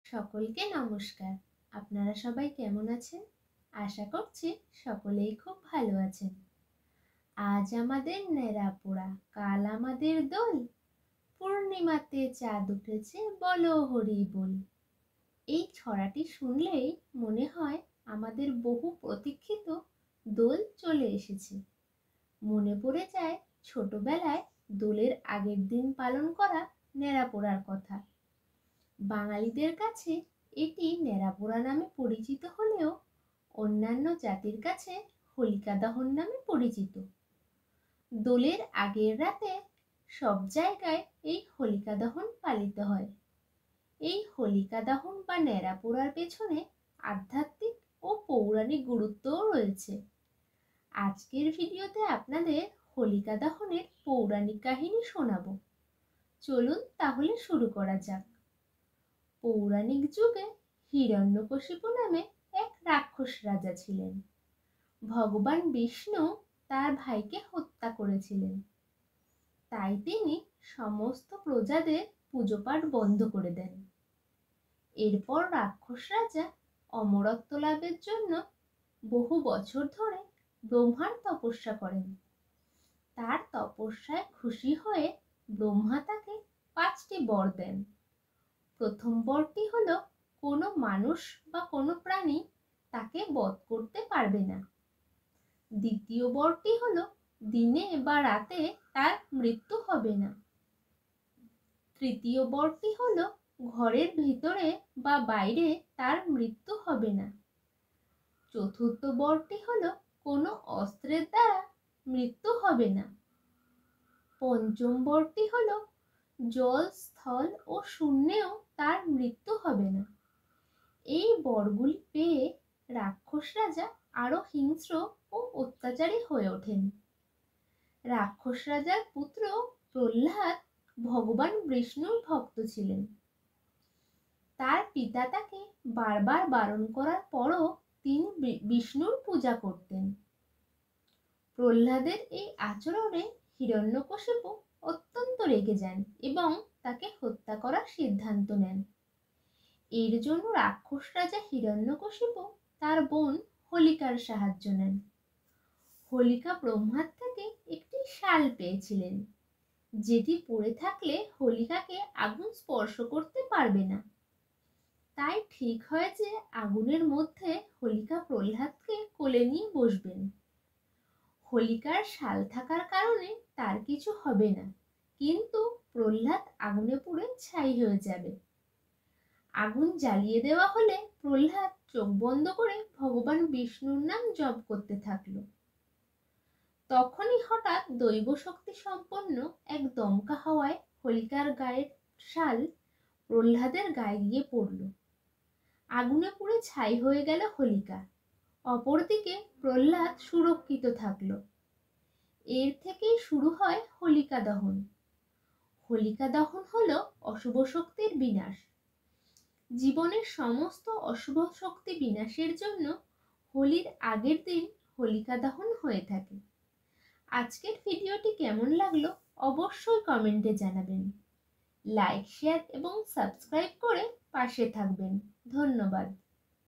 সকলকে নমস্কার। আপনারা সবাই কেমন আছেন? আশা করছি সকলেই খুব ভালো আছেন। আজ আমাদের ন্যাড়া পোড়া, কাল আমাদের দোল, পূর্ণিমাতে চাঁদ উঠেছে বলো হরি বল। এই ছড়াটি শুনলেই মনে হয় আমাদের বহু প্রতীক্ষিত দোল চলে এসেছে। মনে পড়ে যায় ছোটবেলায় দোলের আগের দিন পালন করা ন্যাড়া পোড়ার কথা। বাঙালিদের কাছে এটি ন্যাড়াপোড়া নামে পরিচিত হলেও অন্যান্য জাতির কাছে হোলিকা দহন নামে পরিচিত। দোলের আগের রাতে সব জায়গায় এই হোলিকা দহন পালিত হয়। এই হোলিকা দহন বা ন্যাড়াপোড়ার পেছনে আধ্যাত্মিক ও পৌরাণিক গুরুত্বও রয়েছে। আজকের ভিডিওতে আপনাদের হোলিকা দহনের পৌরাণিক কাহিনী শোনাবো। চলুন তাহলে শুরু করা যাক। পৌরাণিক যুগে হিরণ্যকশিপু নামে এক রাক্ষস রাজা ছিলেন। ভগবান বিষ্ণু তার ভাইকে হত্যা করেছিলেন, তাই তিনি সমস্ত প্রজাদের পূজোপাঠ বন্ধ করে দেন। এরপর রাক্ষস রাজা অমরত্ব লাভের জন্য বহু বছর ধরে ব্রহ্মার তপস্যা করেন। তার তপস্যায় খুশি হয়ে ব্রহ্মা তাকে 5টি বর দেন। প্রথম বরটি হলো কোনো মানুষ বা কোনো প্রাণী তাকে বধ করতে পারবে না। দ্বিতীয় বরটি হলো দিনে বা রাতে তার মৃত্যু হবে না। তৃতীয় বরটি হলো ঘরের ভিতরে বা বাইরে তার মৃত্যু হবে না। চতুর্থ বরটি হলো কোনো অস্ত্রের দ্বারা মৃত্যু হবে না। পঞ্চম বরটি হলো জল, স্থল ও শূন্যেও তার মৃত্যু হবে না। এই বরগুলি পেয়ে রাক্ষস রাজা আরো হিংস্র ও অত্যাচারী হয়ে ওঠেন। রাক্ষস রাজার পুত্র প্রহ্লাদ ভগবান বিষ্ণুর ভক্ত ছিলেন। তার পিতা তাকে বারবার বারণ করার পরও তিনি বিষ্ণুর পূজা করতেন। প্রহ্লাদের এই আচরণে হিরণ্যকশিপু অত্যন্ত রেগে যান এবং তাকে হত্যা করার সিদ্ধান্ত নেন। এর জন্য রাক্ষস রাজা হিরণ্যকশিপু তার বোন হোলিকার সাহায্য নেন। হোলিকা ব্রহ্মার থেকে একটি শাল পেয়েছিলেন, যেটি পরে থাকলে হোলিকাকে আগুন স্পর্শ করতে পারবে না। তাই ঠিক হয় যে আগুনের মধ্যে হোলিকা প্রহ্লাদকে কোলে নিয়ে বসবেন। হোলিকার শাল থাকার কারণে তার কিছু হবে না, কিন্তু প্রহ্লাদ আগুনে পুড়ে ছাই হয়ে যাবে। আগুন জ্বালিয়ে দেওয়া হলে প্রহ্লাদ চোখ বন্ধ করে ভগবান বিষ্ণুর নাম জপ করতে থাকলো। তখনই হঠাৎ দৈব শক্তি সম্পন্ন এক দমকা হাওয়ায় হোলিকার গায়ের শাল প্রহ্লাদের গায়ে গিয়ে পড়ল। আগুনে পুড়ে ছাই হয়ে গেল হোলিকা। অপরদিকে প্রহ্লাদ সুরক্ষিত থাকলো। এর থেকেই শুরু হয় হোলিকা দহন। হোলিকা দহন হলো অশুভ শক্তির বিনাশ। জীবনের সমস্ত অশুভ শক্তি বিনাশের জন্য হোলির আগের দিন হোলিকা দহন হয়ে থাকে। আজকের ভিডিওটি কেমন লাগলো অবশ্যই কমেন্টে জানাবেন। লাইক, শেয়ার এবং সাবস্ক্রাইব করে পাশে থাকবেন। ধন্যবাদ।